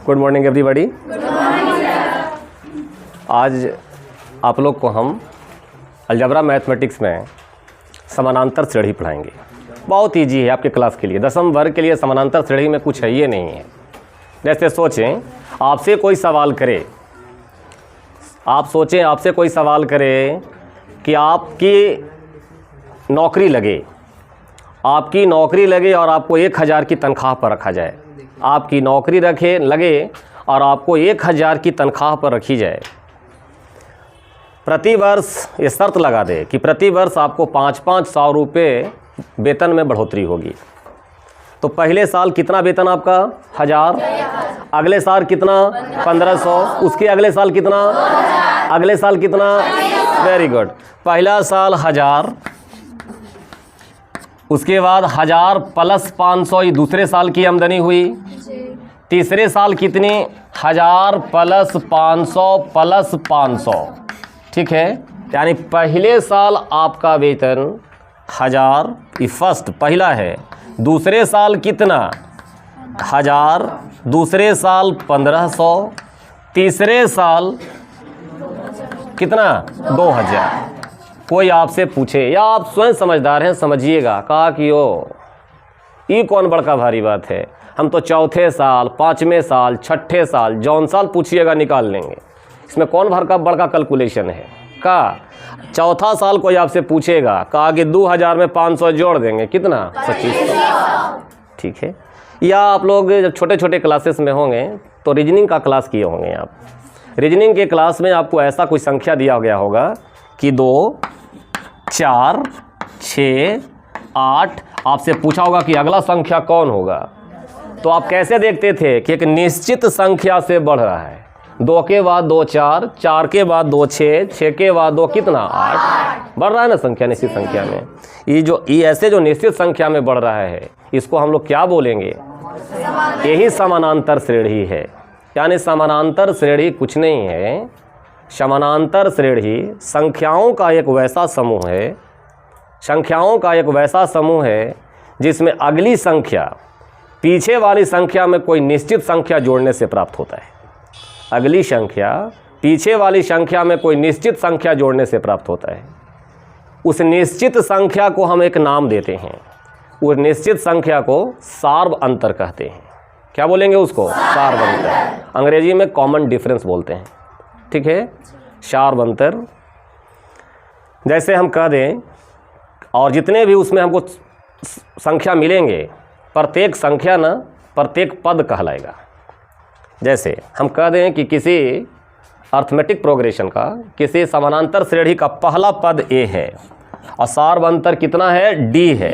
Good morning everybody. आज आप लोग को हम अलजेब्रा मैथमेटिक्स में समानांतर श्रेणी पढ़ाएंगे। बहुत ईजी है आपके क्लास के लिए, दसम वर्ग के लिए समानांतर श्रेणी में कुछ है ये नहीं है। जैसे सोचें आपसे कोई सवाल करे, आपसे कोई सवाल करे कि आपकी नौकरी लगे और आपको 1000 की तनख्वाह पर रखा जाए। आपकी नौकरी लगे और आपको 1000 की तनख्वाह पर रखी जाए। प्रति वर्ष ये शर्त लगा दे कि प्रति वर्ष आपको 500 रुपये वेतन में बढ़ोतरी होगी। तो पहले साल कितना वेतन आपका 1000, अगले साल कितना 1500, उसके अगले साल कितना, अगले साल कितना। Very good. पहला साल 1000, उसके बाद 1000 प्लस 500 ये दूसरे साल की आमदनी हुई। तीसरे साल कितनी 1000 प्लस 500 प्लस 500, ठीक है। यानी पहले साल आपका वेतन 1000, ये फर्स्ट पहला है। दूसरे साल कितना 1000, दूसरे साल 1500, तीसरे साल कितना 2000। कोई आपसे पूछे या आप स्वयं समझदार हैं, समझिएगा, कहा कि ये कौन बड़का भारी बात है, हम तो चौथे साल, पाँचवें साल, छठे साल, जौन साल पूछिएगा निकाल लेंगे। इसमें कौन बड़का कैलकुलेशन है। का चौथा साल कोई आपसे पूछेगा, कहा कि 2000 में 500 जोड़ देंगे, कितना 2500, ठीक है। या आप लोग जब छोटे छोटे क्लासेस में होंगे तो रीजनिंग का क्लास किए होंगे आप। रीजनिंग के क्लास में आपको ऐसा कोई संख्या दिया गया होगा कि 2, 4, 6, 8, आपसे पूछा होगा कि अगला संख्या कौन होगा। तो आप कैसे देखते थे कि एक निश्चित संख्या से बढ़ रहा है। 2 के बाद 2 4, 4 के बाद 2 6, 6 के बाद 2 कितना 8, बढ़ रहा है ना संख्या, निश्चित संख्या में। ये ऐसे जो निश्चित संख्या में बढ़ रहा है, इसको हम लोग क्या बोलेंगे, यही समानांतर श्रेणी है। यानी समानांतर श्रेणी कुछ नहीं है, समानांतर श्रेणी संख्याओं का एक वैसा समूह है, जिसमें अगली संख्या पीछे वाली संख्या में कोई निश्चित संख्या जोड़ने से प्राप्त होता है। अगली संख्या पीछे वाली संख्या में कोई निश्चित संख्या जोड़ने से प्राप्त होता है। उस निश्चित संख्या को हम एक नाम देते हैं। उस निश्चित संख्या को सार्व अंतर कहते हैं। क्या बोलेंगे उसको, सार्व अंतर। अंग्रेजी में कॉमन डिफरेंस बोलते हैं, ठीक है, सार्व अंतर। जैसे हम कह दें, और जितने भी उसमें हमको संख्या मिलेंगे, प्रत्येक संख्या ना प्रत्येक पद कहलाएगा। जैसे हम कह दें कि किसी अर्थमेटिक प्रोग्रेशन का, किसी समानांतर श्रेणी का पहला पद A है और सार्व अंतर कितना है, D है।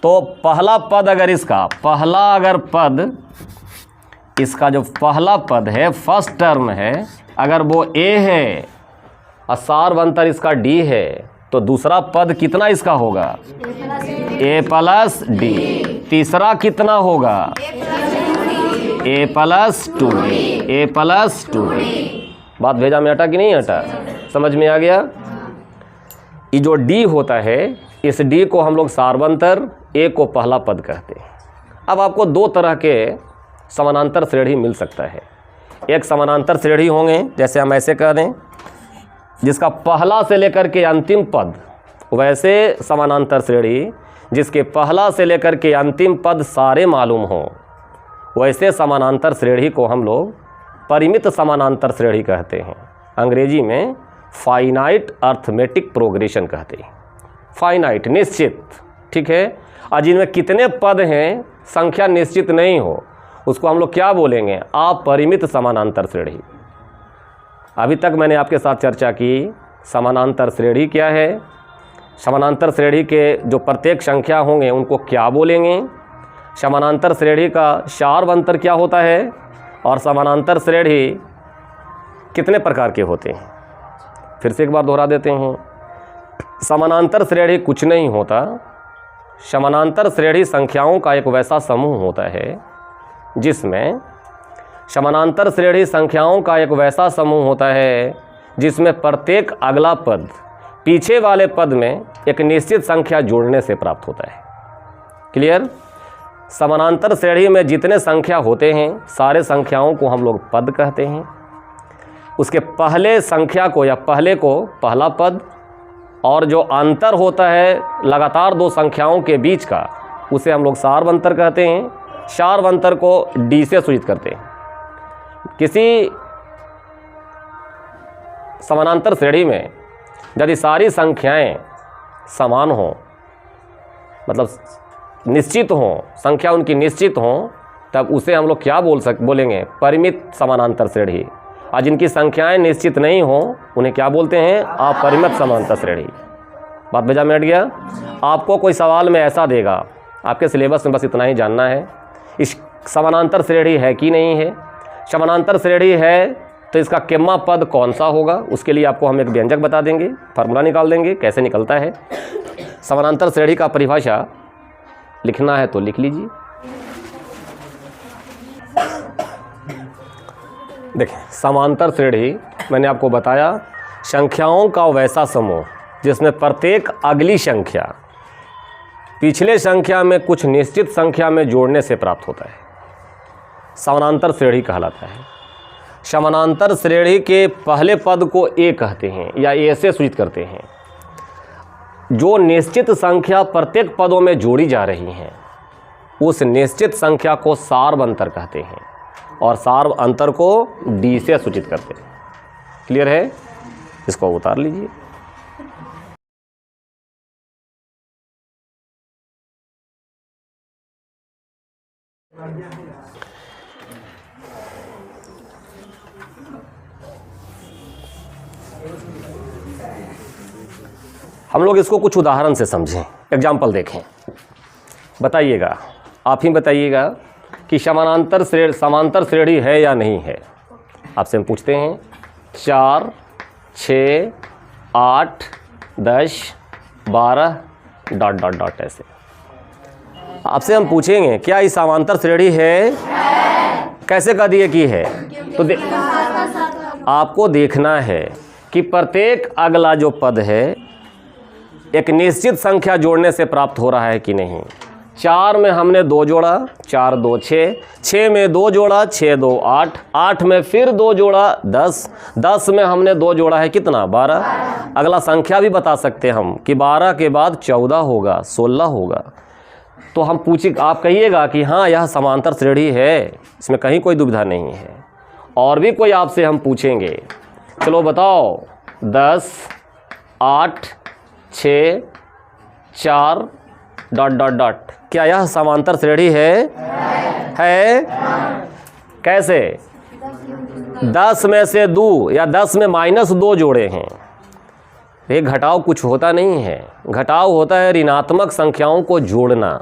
तो पहला पद अगर इसका जो पहला पद है, फर्स्ट टर्म है, अगर वो A है और सार्व अंतर इसका D है, तो दूसरा पद कितना इसका होगा, A प्लस D। तीसरा कितना होगा, A plus 2D, A plus 2D। बात भेजा में हटा कि नहीं हटा, समझ में आ गया। ये जो D होता है, इस D को हम लोग सार्वंतर, A को पहला पद कहते हैं। अब आपको 2 तरह के समानांतर श्रेणी मिल सकता है। एक समानांतर श्रेणी होंगे, जैसे हम ऐसे कह दें, जिसका पहला से लेकर के अंतिम पद, वैसे समानांतर श्रेणी जिसके पहला से लेकर के अंतिम पद सारे मालूम हो, वैसे समानांतर श्रेणी को हम लोग परिमित समानांतर श्रेणी कहते हैं। अंग्रेजी में फाइनाइट अर्थमेटिक प्रोग्रेशन कहते हैं। फाइनाइट निश्चित, ठीक है। और जिनमें कितने पद हैं, संख्या निश्चित नहीं हो, उसको हम लोग क्या बोलेंगे, अपरिमित समानांतर श्रेणी। अभी तक मैंने आपके साथ चर्चा की समानांतर श्रेणी क्या है, समानांतर श्रेणी के जो प्रत्येक संख्या होंगे उनको क्या बोलेंगे, समानांतर श्रेणी का सार्व अंतर क्या होता है, और समानांतर श्रेणी कितने प्रकार के होते हैं। फिर से एक बार दोहरा देते हैं, समानांतर श्रेणी कुछ नहीं होता, समानांतर श्रेणी संख्याओं का एक वैसा समूह होता है जिसमें समानांतर श्रेणी संख्याओं का एक वैसा समूह होता है जिसमें प्रत्येक अगला पद पीछे वाले पद में एक निश्चित संख्या जोड़ने से प्राप्त होता है। क्लियर। समानांतर श्रेणी में जितने संख्या होते हैं सारे संख्याओं को हम लोग पद कहते हैं। उसके पहले संख्या को या पहले को पहला पद, और जो अंतर होता है लगातार दो संख्याओं के बीच का उसे हम लोग सार्वंतर कहते हैं। सार्वंतर को डी से सूचित करते हैं। किसी समानांतर श्रेणी में यदि सारी संख्याएं समान हों, मतलब निश्चित हों, संख्या उनकी निश्चित हों, तब उसे हम लोग क्या बोलेंगे? परिमित समानांतर श्रेणी। और जिनकी संख्याएं निश्चित नहीं हों उन्हें क्या बोलते हैं? अपरिमित समानांतर श्रेणी। बात भेजा मिनट गया। आपको कोई सवाल में ऐसा देगा, आपके सिलेबस में बस इतना ही जानना है इस समानांतर श्रेणी है कि नहीं है। समानांतर श्रेणी है तो इसका किम्मा पद कौन सा होगा, उसके लिए आपको हम एक व्यंजक बता देंगे, फार्मूला निकाल देंगे कैसे निकलता है। समानांतर श्रेणी का परिभाषा लिखना है तो लिख लीजिए। देखिए, समांतर श्रेणी मैंने आपको बताया संख्याओं का वैसा समूह जिसमें प्रत्येक अगली संख्या पिछले संख्या में कुछ निश्चित संख्या में जोड़ने से प्राप्त होता है, समानांतर श्रेणी कहलाता है। समानांतर श्रेणी के पहले पद को ए कहते हैं या ए से सूचित करते हैं। जो निश्चित संख्या प्रत्येक पदों में जोड़ी जा रही हैं उस निश्चित संख्या को सार्वंतर कहते हैं और सार्वंतर को डी से सूचित करते हैं। क्लियर है? इसको उतार लीजिए। हम लोग इसको कुछ उदाहरण से समझें, एग्जाम्पल देखें। बताइएगा, आप ही बताइएगा कि समांतर श्रेणी है या नहीं है। आपसे हम पूछते हैं 4, 6, 8, 10, 12 ... ऐसे आपसे हम पूछेंगे क्या ये समांतर श्रेणी है? कैसे कह दिए कि है? तो आपको देखना है कि प्रत्येक अगला जो पद है एक निश्चित संख्या जोड़ने से प्राप्त हो रहा है कि नहीं। 4 में हमने 2 जोड़ा, 4 2 6, 6 में 2 जोड़ा, 6 2 8, 8 में फिर 2 जोड़ा, 10, 10 में हमने 2 जोड़ा है कितना? 12। अगला संख्या भी बता सकते हम कि 12 के बाद 14 होगा, 16 होगा। तो हम आप कहिएगा कि हाँ यह समांतर श्रेणी है, इसमें कहीं कोई दुविधा नहीं है। और भी कोई आपसे हम पूछेंगे, चलो बताओ 10, 8, 6, 4 ... क्या यह समांतर श्रेणी है? कैसे? 10 में से 2 या 10 में -2 जोड़े हैं। ये घटाव कुछ होता नहीं है, घटाव होता है ऋणात्मक संख्याओं को जोड़ना।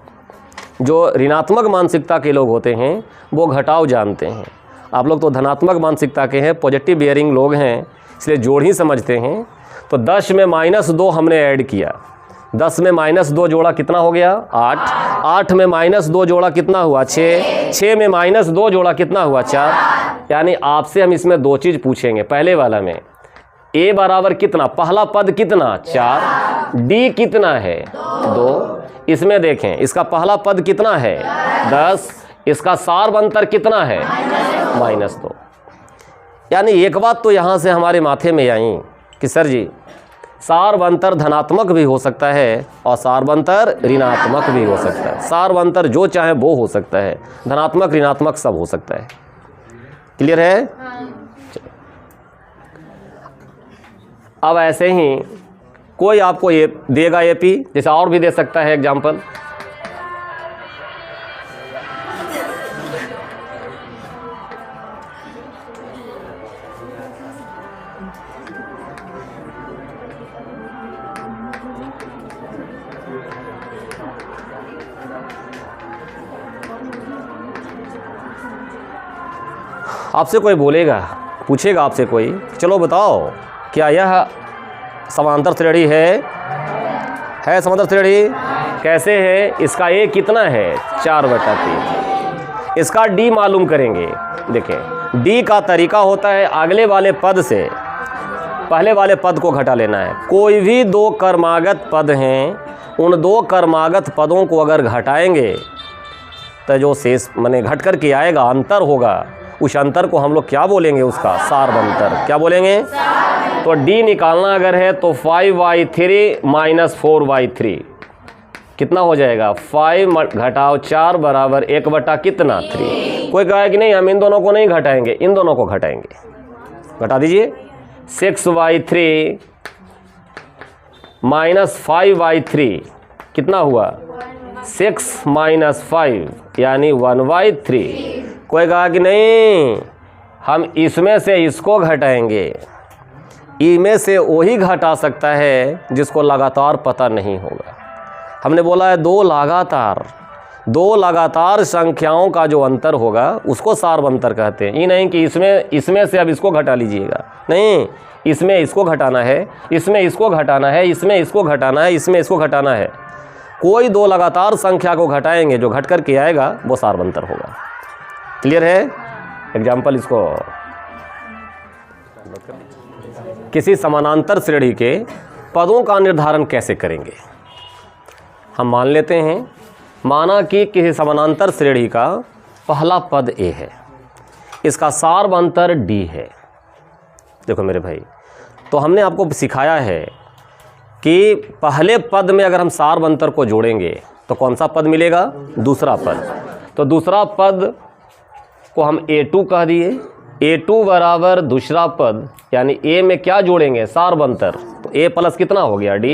जो ऋणात्मक मानसिकता के लोग होते हैं वो घटाव जानते हैं। आप लोग तो धनात्मक मानसिकता के हैं, पॉजिटिव बियरिंग लोग हैं, इसलिए जोड़ ही समझते हैं। तो 10 में -2 हमने ऐड किया, 10 में -2 जोड़ा कितना हो गया? 8, 8 में -2 जोड़ा कितना हुआ? 6, 6 में -2 जोड़ा कितना हुआ? 4। यानी आपसे हम इसमें 2 चीज़ पूछेंगे। पहले वाला में ए बराबर कितना, पहला पद कितना? 4, डी कितना है? 2। इसमें देखें इसका पहला पद कितना है? 10, इसका सार्वंतर कितना है? -2। यानी एक बात तो यहाँ से हमारे माथे में आई कि सर जी सार्वंतर धनात्मक भी हो सकता है और सार्वंतर ऋणात्मक भी हो सकता है। सार्वंतर जो चाहे वो हो सकता है, धनात्मक ऋणात्मक सब हो सकता है। क्लियर है? अब ऐसे ही कोई आपको ये देगा एपी, जैसे और भी दे सकता है एग्जाम्पल। आपसे कोई बोलेगा, पूछेगा आपसे कोई, चलो बताओ क्या यह समांतर श्रेणी है समांतर श्रेणी? कैसे है? इसका ए कितना है? 4/3। इसका डी मालूम करेंगे। देखें डी का तरीका होता है अगले वाले पद से पहले वाले पद को घटा लेना है। कोई भी 2 क्रमागत पद हैं, उन 2 क्रमागत पदों को अगर घटाएंगे तो जो शेष माने घट कर के आएगा, अंतर होगा, उस अंतर को हम लोग क्या बोलेंगे? उसका सार्वंतर। क्या बोलेंगे? तो डी निकालना अगर है तो 5y3 - 4y3 कितना हो जाएगा? 5 घटाओ 4 बराबर 1 बटा कितना? 3। कोई कहा कि नहीं हम इन दोनों को नहीं घटाएंगे, इन दोनों को घटाएंगे। घटा दीजिए। 6y3 - 5y3 कितना हुआ? 6 - 5 यानी 1/3। कोई कहा कि नहीं हम इसमें से इसको घटाएंगे। ई में से वही घटा सकता है जिसको लगातार पता नहीं होगा। हमने बोला है दो लगातार संख्याओं का जो अंतर होगा उसको सार्वंतर कहते हैं। ये नहीं कि इसमें से अब इसको घटा लीजिएगा, नहीं, इसमें इसको घटाना है, इसमें इसको घटाना है, इसमें इसको घटाना है, इसमें इसको घटाना है। कोई दो लगातार संख्या को घटाएंगे, जो घट कर के आएगा वो सार्वंतर होगा। क्लियर है? एग्जाम्पल इसको, किसी समानांतर श्रेणी के पदों का निर्धारण कैसे करेंगे? हम मान लेते हैं, माना कि किसी समानांतर श्रेणी का पहला पद ए है, इसका सार्वंतर डी है। देखो मेरे भाई, तो हमने आपको सिखाया है कि पहले पद में अगर हम सार्वंतर को जोड़ेंगे तो कौन सा पद मिलेगा? दूसरा पद। तो दूसरा पद को हम A2 कह दिए। A2 बराबर दूसरा पद, यानी A में क्या जोड़ेंगे? सार्वंतर। तो A प्लस कितना हो गया? D।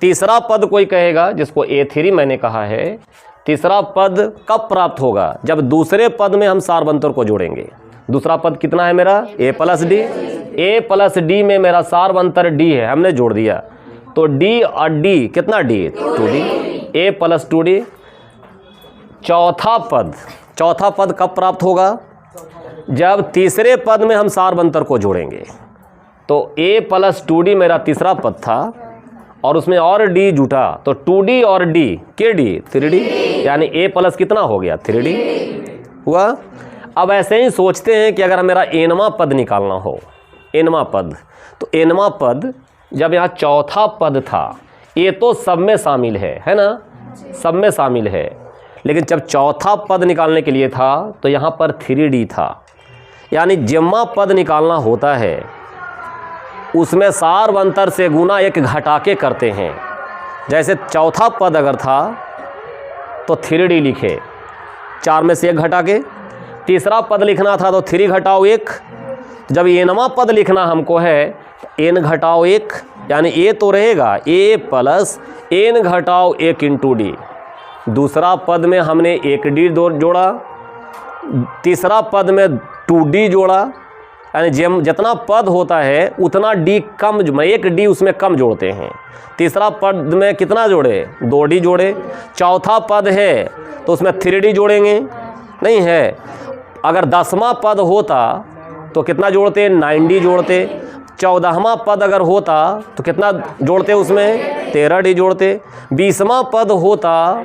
तीसरा पद कोई कहेगा, जिसको A3 मैंने कहा है, तीसरा पद कब प्राप्त होगा? जब दूसरे पद में हम सार्वंतर को जोड़ेंगे। दूसरा पद कितना है मेरा? A plus D। A plus D में मेरा सार्वंतर D है, हमने जोड़ दिया। तो D और D कितना? D 2D। A plus 2D। चौथा पद कब प्राप्त होगा? जब तीसरे पद में हम सार्वंतर को जोड़ेंगे। तो A प्लस 2D मेरा तीसरा पद था और उसमें और D जुटा, तो 2D और D के D 3D, यानी A प्लस कितना हो गया? 3D हुआ। अब ऐसे ही सोचते हैं कि अगर मेरा एनवां पद निकालना हो, एनवां पद, तो एनवां पद जब यहाँ चौथा पद था, ये तो सब में शामिल है ना? सब में शामिल है। लेकिन जब चौथा पद निकालने के लिए था तो यहाँ पर 3D था, यानी जिम्मा पद निकालना होता है उसमें सार्वंतर से गुना 1 घटा के करते हैं। जैसे चौथा पद अगर था तो 3D लिखे, 4 में से 1 घटा के। तीसरा पद लिखना था तो 3 घटाओ 1। जब एनवां पद लिखना हमको है तो n घटाओ 1, यानी A तो रहेगा A प्लस n घटाओ 1 इंटू D। दूसरा पद में हमने 1D जोड़ा, तीसरा पद में 2D जोड़ा, यानी जितना पद होता है उतना D कम, 1D उसमें कम जोड़ते हैं। तीसरा पद में कितना जोड़े? 2D जोड़े। चौथा पद है तो उसमें 3D जोड़ेंगे, नहीं है। अगर 10वां पद होता तो कितना जोड़ते? 9D जोड़ते। 14वां पद अगर होता तो कितना जोड़ते? उसमें 13D जोड़ते। 20वां पद होता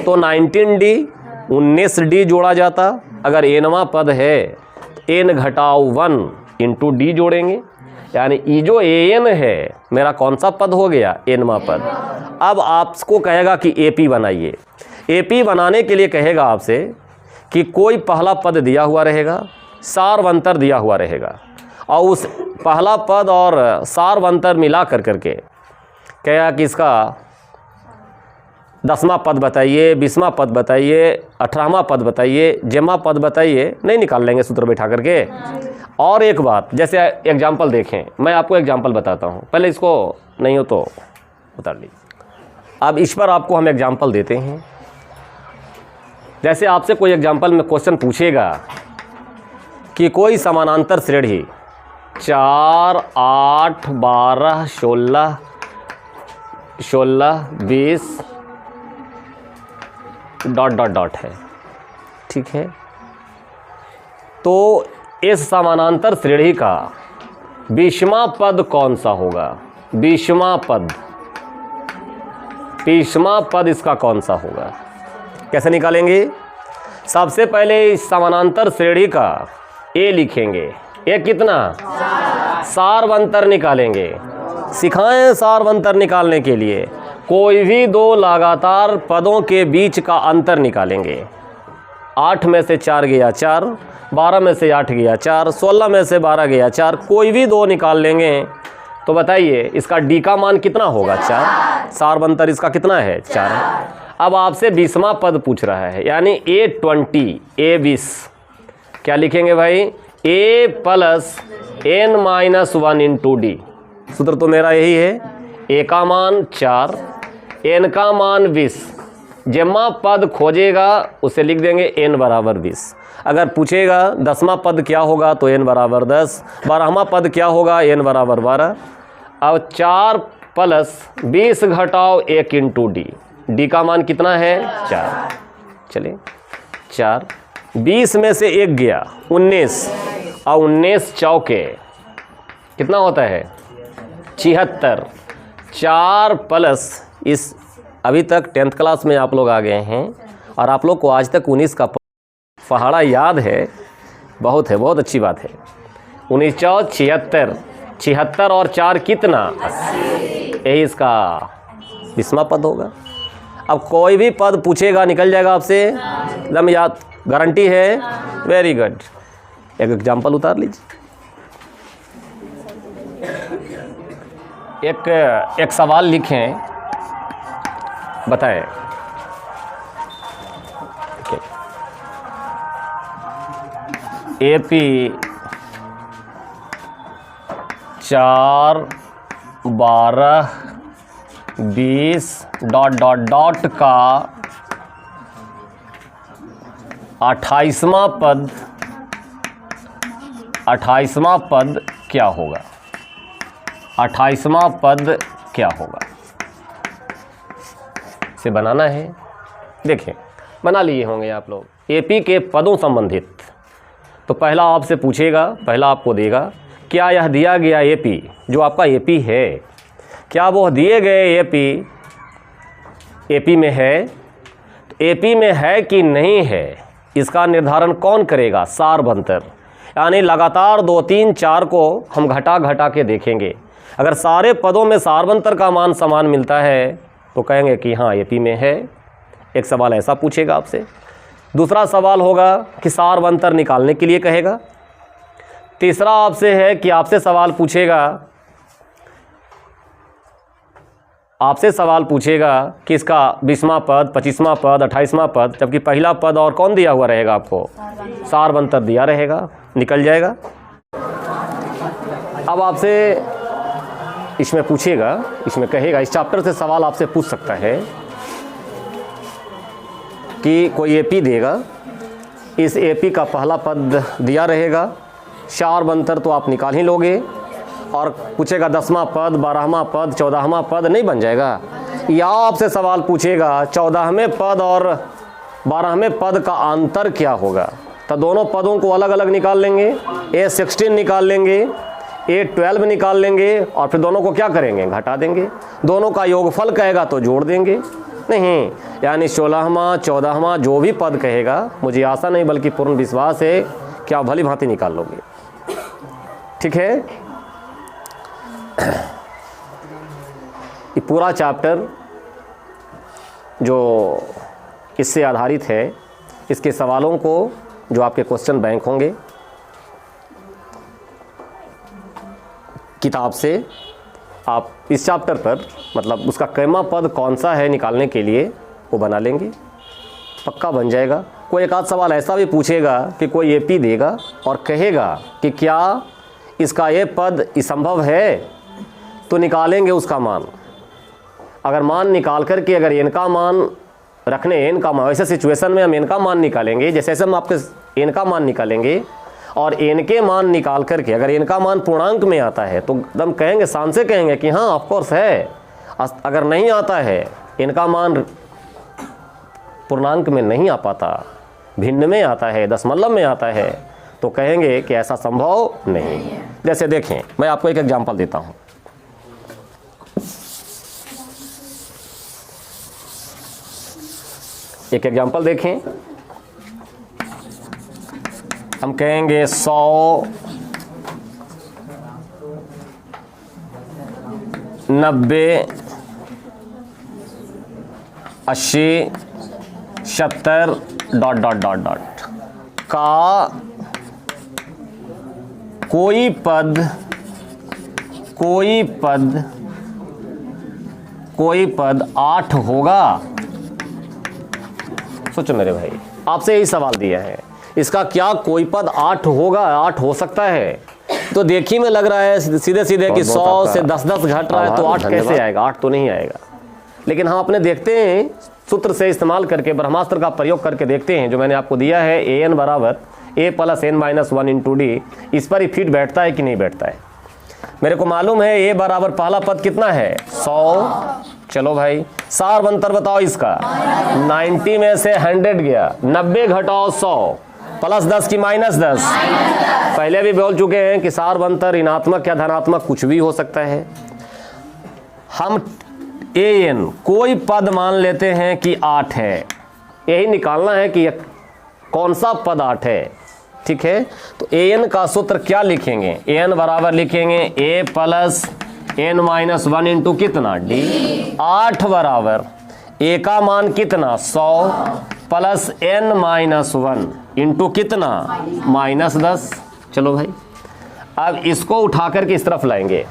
तो 19D 19D जोड़ा जाता। अगर एनवां पद है तो n घटाओ 1 इंटू D जोड़ेंगे, यानी ई जो an है मेरा कौन सा पद हो गया? एनवां पद। अब आपको कहेगा कि AP बनाइए। AP बनाने के लिए कहेगा आपसे कि कोई पहला पद दिया हुआ रहेगा, सार्वंतर दिया हुआ रहेगा, और उस पहला पद और सार्वंतर मिला करके कहेगा कि इसका 10वां पद बताइए, 20वां पद बताइए, 18वां पद बताइए, जिम्मा पद बताइए। नहीं निकाल लेंगे सूत्र बैठा करके। और एक बात, जैसे एग्जाम्पल देखें, मैं आपको एग्जाम्पल बताता हूँ, पहले इसको नहीं हो तो उतार लीजिए। अब इस पर आपको हम एग्जाम्पल देते हैं। जैसे आपसे कोई एग्जाम्पल में क्वेश्चन पूछेगा कि कोई समानांतर श्रेणी 4, 8, 12, 16, 20 ... है, ठीक है। तो इस समानांतर श्रेणी का 20वां पद कौन सा होगा? 20वां पद इसका कौन सा होगा? कैसे निकालेंगे? सबसे पहले इस समानांतर श्रेणी का A लिखेंगे। A कितना? सार्वंतर निकालेंगे। सिखाएं सार्वंतर निकालने के लिए। कोई भी दो लगातार पदों के बीच का अंतर निकालेंगे। 8 में से 4 गया 4, 12 में से 8 गया 4, 16 में से 12 गया 4, कोई भी दो निकाल लेंगे तो बताइए इसका डी का मान कितना होगा? 4। सारबंतर इसका कितना है? 4 है। अब आपसे 20वां पद पूछ रहा है, यानी A20, A20 क्या लिखेंगे भाई? A plus n-1 into D. सूत्र तो मेरा यही है, A का मान 4, n का मान 20। जमा पद खोजेगा उसे लिख देंगे n बराबर 20। अगर पूछेगा 10वां पद क्या होगा तो n बराबर 10, 12वां पद क्या होगा? n बराबर 12। अब 4 प्लस 20 घटाओ 1 इंटू डी। डी का मान कितना है? 4। चलिए 4, 20 में से 1 गया 19, और 19 चौके कितना होता है? 76। 4 प्लस इस, अभी तक 10th क्लास में आप लोग आ गए हैं और आप लोग को आज तक 19 का पहाड़ा याद है, बहुत है, बहुत अच्छी बात है। 19 चौ 76, 76 और 4 कितना? 80। यही इसका 20वां पद होगा। अब कोई भी पद पूछेगा निकल जाएगा आपसे, एकदम याद, गारंटी है। Very good. एक एग्जाम्पल उतार लीजिए। एक सवाल लिखें, बताएं। AP 4, 12, 20 ... का 28वां पद, 28वां पद क्या होगा? 28वां पद क्या होगा? इसे बनाना है। देखें, बना लिए होंगे आप लोग। एपी के पदों संबंधित तो पहला आपसे पूछेगा, पहला आपको देगा, क्या यह दिया गया एपी जो आपका एपी है, क्या वो दिए गए एपी में है? तो एपी में है कि नहीं है, इसका निर्धारण कौन करेगा? सारबंतर। यानी लगातार 2, 3, 4 को हम घटा घटा के देखेंगे। अगर सारे पदों में सारबंतर का मान समान मिलता है तो कहेंगे कि हाँ एपी में है। एक सवाल ऐसा पूछेगा आपसे। दूसरा सवाल होगा कि सारबंतर निकालने के लिए कहेगा। तीसरा आपसे है कि आपसे सवाल पूछेगा कि इसका 20वां पद, 25वां पद, 28वां पद, जबकि पहला पद और कौन दिया हुआ रहेगा आपको? सारबंतर दिया रहेगा, निकल जाएगा। अब आपसे इसमें पूछेगा, इसमें कहेगा, इस चैप्टर से सवाल आपसे पूछ सकता है कि कोई एपी देगा, इस एपी का पहला पद दिया रहेगा, सारबंतर तो आप निकाल ही लोगे, और पूछेगा 10वां पद, 12वां पद, 14वां पद नहीं बन जाएगा। या आपसे सवाल पूछेगा 14वें पद और 12वें पद का अंतर क्या होगा, तो दोनों पदों को अलग अलग निकाल लेंगे। A16 निकाल लेंगे, A12 निकाल लेंगे, और फिर दोनों को क्या करेंगे? घटा देंगे। दोनों का योगफल कहेगा तो जोड़ देंगे। नहीं, यानी 16वां, 14वां जो भी पद कहेगा, मुझे आशा नहीं बल्कि पूर्ण विश्वास है कि आप भली भांति निकाल लोगे। ठीक है। ये पूरा चैप्टर जो इससे आधारित है, इसके सवालों को जो आपके क्वेश्चन बैंक होंगे किताब से, आप इस चैप्टर पर मतलब उसका कैमा पद कौन सा है निकालने के लिए वो बना लेंगे, पक्का बन जाएगा। कोई एक आध सवाल ऐसा भी पूछेगा कि कोई एपी देगा और कहेगा कि क्या इसका ये पद असंभव है, तो निकालेंगे उसका मान। अगर मान निकाल करके अगर एन का मान रखने, एन का मान, वैसे सिचुएशन में हम एन का मान निकालेंगे, जैसे हम आपके एन का मान निकालेंगे और एन के मान निकाल करके अगर एन का मान पूर्णांक में आता है तो एकदम कहेंगे, शान से कहेंगे कि हाँ ऑफ कोर्स है। अगर नहीं आता है, एन का मान पूर्णांक में नहीं आ पाता, भिन्न में आता है, दशमलव में आता है, तो कहेंगे कि ऐसा संभव नहीं। जैसे देखें, मैं आपको एक एग्जांपल देता हूँ। एक एग्जांपल देखें, हम कहेंगे 100, 90, 80 70 ... का कोई पद 8 होगा। सोचो मेरे भाई, आपसे यही सवाल दिया है, इसका क्या कोई पद 8 होगा, 8 हो सकता है? तो देखी में लग रहा है सीधे सीधे कि 100 से 10 घट रहा है, तो 8 कैसे आएगा? 8 तो नहीं आएगा। लेकिन हम अपने देखते हैं, सूत्र से इस्तेमाल करके, ब्रह्मास्त्र का प्रयोग करके देखते हैं, जो मैंने आपको दिया है, an बराबर a + n-1 इंटू डी, इस पर ही फिट बैठता है कि नहीं बैठता है? मेरे को मालूम है a बराबर पहला पद कितना है? 100। चलो भाई, सार अंतर बताओ इसका। 90 में से 100 गया, 90 घटाओ 100 प्लस 10 की -10। पहले भी बोल चुके हैं कि सार अंतर ऋणात्मक या धनात्मक कुछ भी हो सकता है। हम an कोई पद मान लेते हैं कि 8 है, यही निकालना है कि कौन सा पद 8 है। ठीक है, तो an का सूत्र क्या लिखेंगे? an बराबर लिखेंगे a + n-1 इंटू कितना? d। 8 बराबर a का मान कितना? 100 प्लस n-1 इंटू कितना? -10। चलो भाई, अब इसको उठा करके इस तरफ लाएंगे,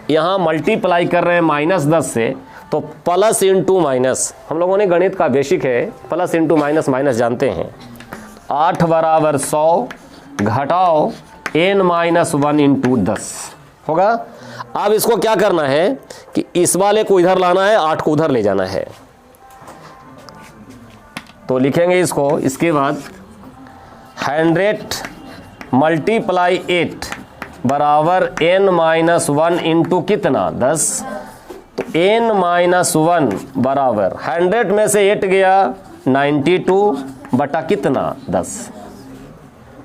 यहाँ मल्टीप्लाई कर रहे हैं -10 से, तो प्लस इंटू माइनस, हम लोगों ने गणित का बेसिक है, प्लस इंटू माइनस जानते हैं। 8 बराबर 100 घटाओ n-1 इंटू 10 होगा। अब इसको क्या करना है कि इस वाले को इधर लाना है, 8 को उधर ले जाना है। तो लिखेंगे इसको, इसके बाद 100 × 8 बराबर n-1 इंटू कितना? 10। तो n-1 बराबर 100 में से 8 गया, 92 बटा कितना? 10।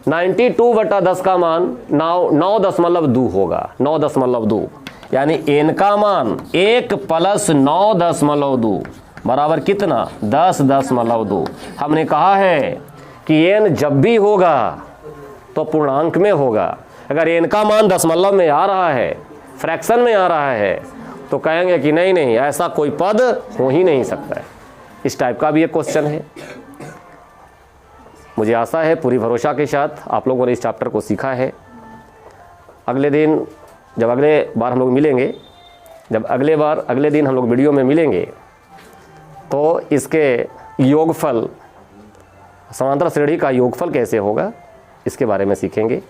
92 बटा 10 का मान 9.2 होगा, 9.2, यानी n का मान 1 + 9.2 बराबर कितना? 10.2। हमने कहा है कि n जब भी होगा तो पूर्णांक में होगा। अगर n का मान दशमलव में आ रहा है, फ्रैक्शन में आ रहा है, तो कहेंगे कि नहीं नहीं, ऐसा कोई पद हो ही नहीं सकता है। इस टाइप का भी एक क्वेश्चन है। मुझे आशा है पूरी भरोसा के साथ आप लोगों ने इस चैप्टर को सीखा है। अगले दिन जब अगले बार हम लोग मिलेंगे, अगले दिन हम लोग वीडियो में मिलेंगे, तो इसके योगफल, समांतर श्रेणी का योगफल कैसे होगा, इसके बारे में सीखेंगे।